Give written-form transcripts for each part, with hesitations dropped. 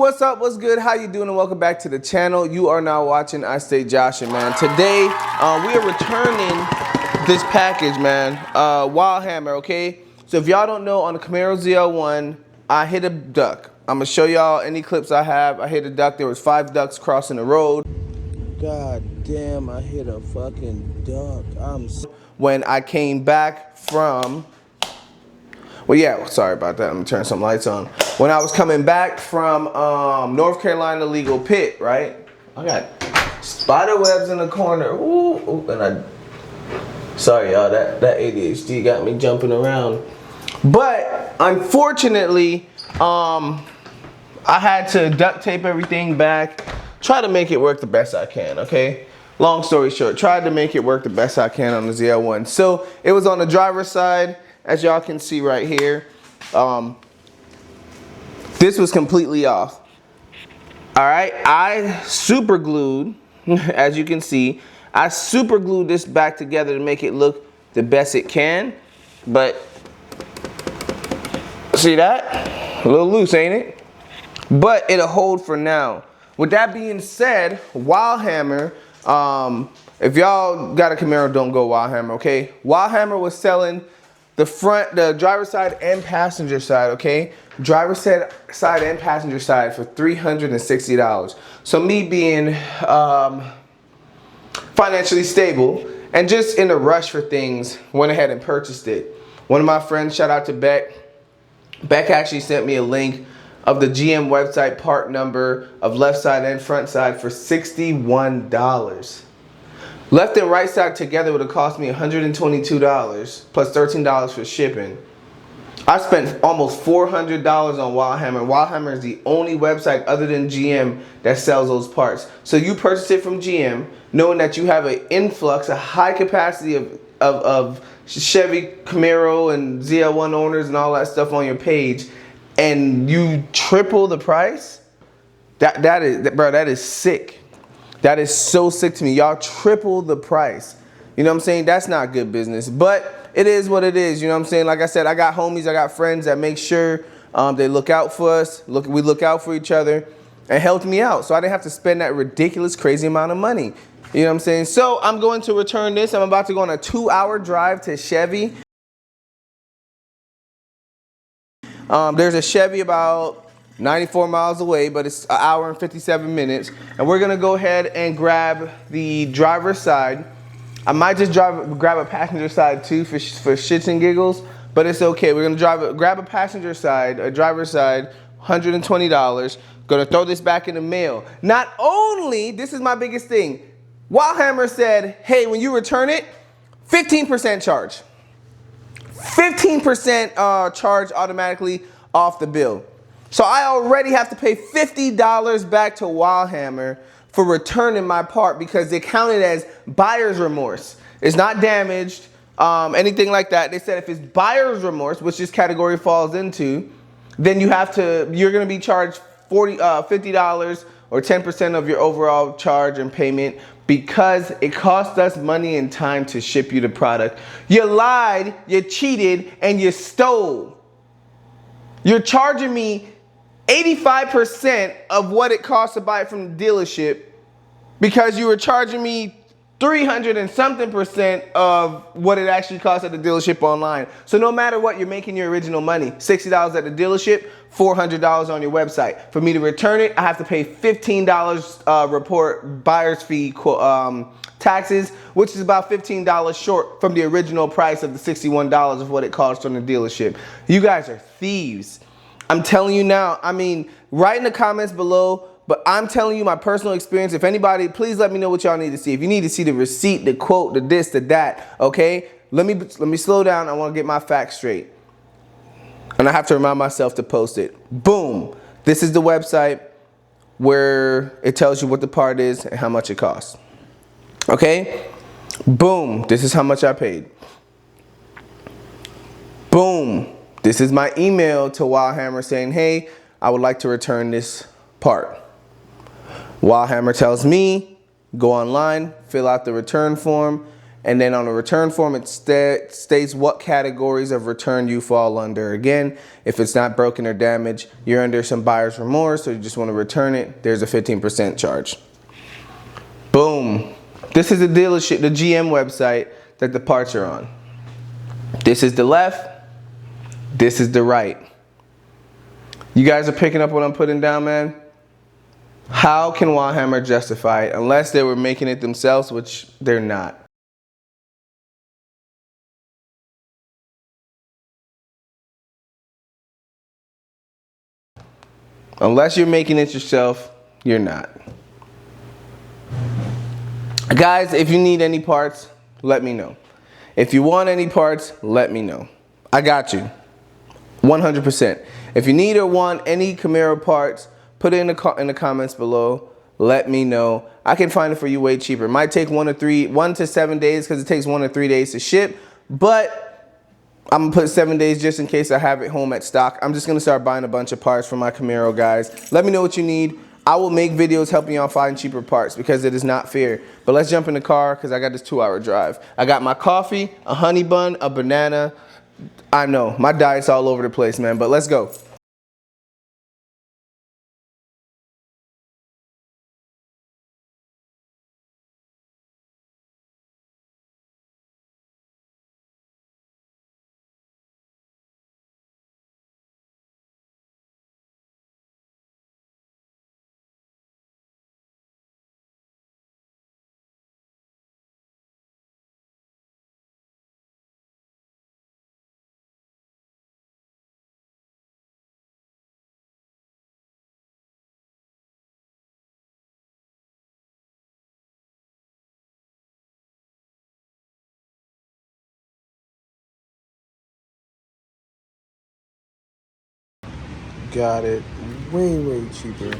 What's up? What's good? How you doing? And welcome back to the channel. You are now watching I Stay Joshin, man. Today, we are returning this package, man. Wild Hammer, okay? So if y'all don't know, on the Camaro ZL1, I hit a duck. I'm gonna show y'all any clips I have. I hit a duck. There was 5 ducks crossing the road. God damn, I hit a fucking duck. When I came back from... Well, yeah, sorry about that. Let me turn some lights on. When I was coming back from North Carolina legal pit, right? I got spider webs in the corner. Ooh, and sorry, y'all, that ADHD got me jumping around. But unfortunately, I had to duct tape everything back. Try to make it work the best I can, okay? Long story short, tried to make it work the best I can on the ZL1. So it was on the driver's side. As y'all can see right here, this was completely off. All right, I super glued, as you can see, I super glued this back together to make it look the best it can. But see that? A little loose, ain't it? But it'll hold for now. With that being said, Wild Hammer, if y'all got a Camaro, don't go Wild Hammer, okay? Wild Hammer was selling the driver's side and passenger side, okay? Driver's side and passenger side for $360. So me being financially stable and just in a rush for things, went ahead and purchased it. One of my friends, shout out to Beck. Beck actually sent me a link of the GM website part number of left side and front side for $61. Left and right side together would have cost me $122 plus $13 for shipping. I spent almost $400 on Wild Hammer. Wild Hammer is the only website other than GM that sells those parts. So you purchase it from GM, knowing that you have an influx, a high capacity of Chevy, Camaro, and ZL1 owners and all that stuff on your page, and you triple the price. That is sick. That is so sick to me. Y'all triple the price. You know what I'm saying? That's not good business. But it is what it is. You know what I'm saying? Like I said, I got homies, I got friends that make sure they look out for us. We look out for each other and helped me out. So I didn't have to spend that ridiculous, crazy amount of money. You know what I'm saying? So I'm going to return this. I'm about to go on a 2-hour drive to Chevy. There's a Chevy about 94 miles away, but it's 1 hour and 57 minutes. And we're gonna go ahead and grab the driver's side. I might just grab a passenger side too for shits and giggles, but it's okay. We're gonna grab a passenger side, a driver's side, $120. Gonna throw this back in the mail. Not only, this is my biggest thing, Wild Hammer said, hey, when you return it, 15% charge. 15% charge automatically off the bill. So I already have to pay $50 back to Wild Hammer for returning my part because they counted as buyer's remorse. It's not damaged, anything like that. They said if it's buyer's remorse, which this category falls into, then you're gonna be charged $50 or 10% of your overall charge and payment because it cost us money and time to ship you the product. You lied, you cheated, and you stole. You're charging me 85% of what it costs to buy it from the dealership because you were charging me 300 and something percent of what it actually costs at the dealership online. So no matter what, you're making your original money. $60 at the dealership, $400 on your website. For me to return it, I have to pay $15 report buyer's fee taxes, which is about $15 short from the original price of the $61 of what it costs from the dealership. You guys are thieves. I'm telling you now, I mean, write in the comments below, but I'm telling you my personal experience. If anybody, please let me know what y'all need to see. If you need to see the receipt, the quote, the this, the that, okay? Let me slow down. I want to get my facts straight. And I have to remind myself to post it. Boom. This is the website where it tells you what the part is and how much it costs. Okay? Boom. This is how much I paid. Boom. This is my email to Wild Hammer saying, hey, I would like to return this part. Wild Hammer tells me, go online, fill out the return form, And then on the return form, it states what categories of return you fall under. Again, if it's not broken or damaged, you're under some buyer's remorse, so you just want to return it, there's a 15% charge. Boom. This is the dealership, the GM website that the parts are on. This is the left, this is the right. You guys are picking up what I'm putting down, man? How can Wildhammer justify it unless they were making it themselves, which they're not? Unless you're making it yourself, you're not. Guys, if you need any parts, let me know. If you want any parts, let me know. I got you. 100%. If you need or want any Camaro parts, put it in the comments below. Let me know. I can find it for you way cheaper. It might take 1 to 7 days because it takes 1 to 3 days to ship, but I'm gonna put 7 days just in case I have it home at stock. I'm just gonna start buying a bunch of parts for my Camaro, guys. Let me know what you need. I will make videos helping y'all find cheaper parts because it is not fair. But let's jump in the car because I got this 2-hour drive. I got my coffee, a honey bun, a banana. I know, my diet's all over the place, man, but let's go. Got it. Way cheaper.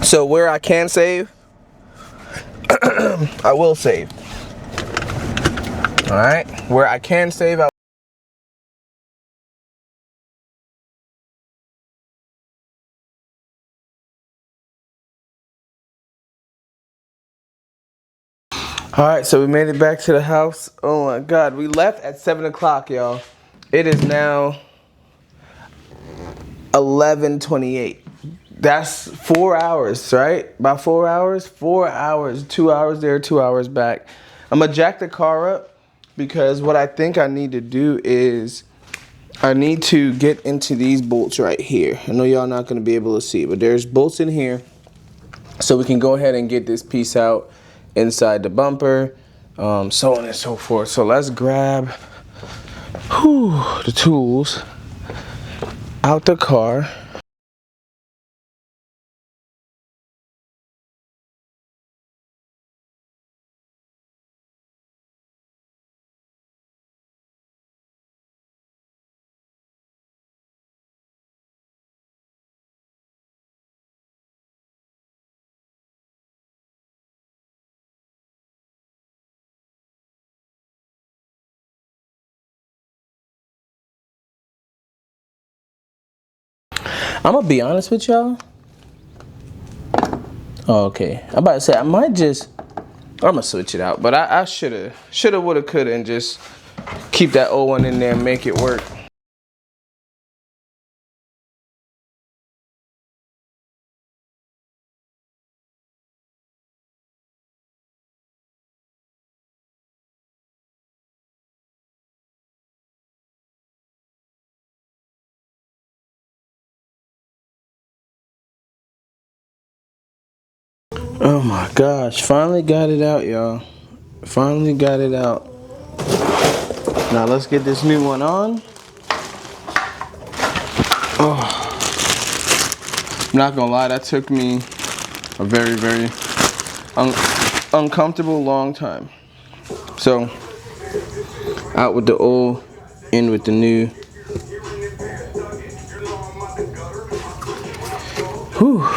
So where I can save, I will save. All right, where I can save, all right, so we made it back to the house. Oh my God, we left at 7 o'clock, y'all. It is now 11:28. That's 4 hours, right? About 4 hours? 4 hours. 2 hours there, 2 hours back. I'm gonna jack the car up because what I think I need to do is I need to get into these bolts right here. I know y'all not gonna be able to see, but there's bolts in here. So we can go ahead and get this piece out inside the bumper, so on and so forth. So let's grab the tools out the car. I'm gonna be honest with y'all. Oh, okay, I'm about to say I'm gonna switch it out, but I shoulda, woulda, coulda, and just keep that old one in there and make it work. Oh my gosh, finally got it out, y'all. Finally got it out. Now let's get this new one on. Oh, I'm not gonna lie, that took me a very, very uncomfortable long time. So, out with the old, in with the new. Whew.